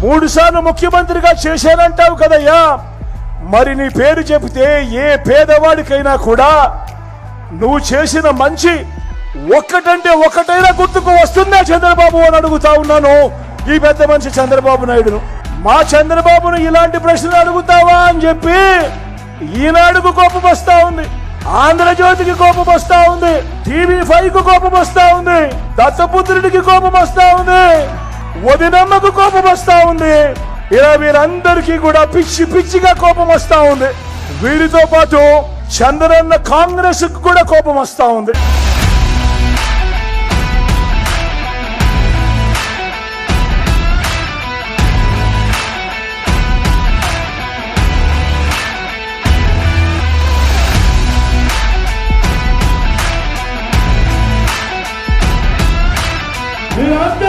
3 సార్లు ముఖ్యమంత్రిగా చేశానంటావు కదయ్యా, మరి నీ పేరు చెబితే ఏ పేదవాడికైనా కూడా నువ్వు చేసిన మంచి ఒక్కటంటే ఒక్కటైనా గుర్తుకు వస్తుందా చంద్రబాబు అని అడుగుతా ఉన్నాను ఈ పెద్ద మనిషి చంద్రబాబు నాయుడును. మా చంద్రబాబును ఇలాంటి ప్రశ్నలు అడుగుతావా అని చెప్పి ఈనాడుకు కోపం వస్తా ఉంది, ఆంధ్రజ్యోతికి కోపం వస్తా ఉంది, TV5కు కోపం వస్తా ఉంది, దత్తపుత్రుడికి కోపం వస్తా ఉంది, వదినమ్మకు కోపం వస్తా ఉంది. ఇలా వీరందరికీ కూడా పిచ్చి పిచ్చిగా కోపం వస్తా ఉంది. వీరితో పాటు చంద్రన్న కాంగ్రెస్ కు కూడా కోపం వస్తా ఉంది. మీరందరూ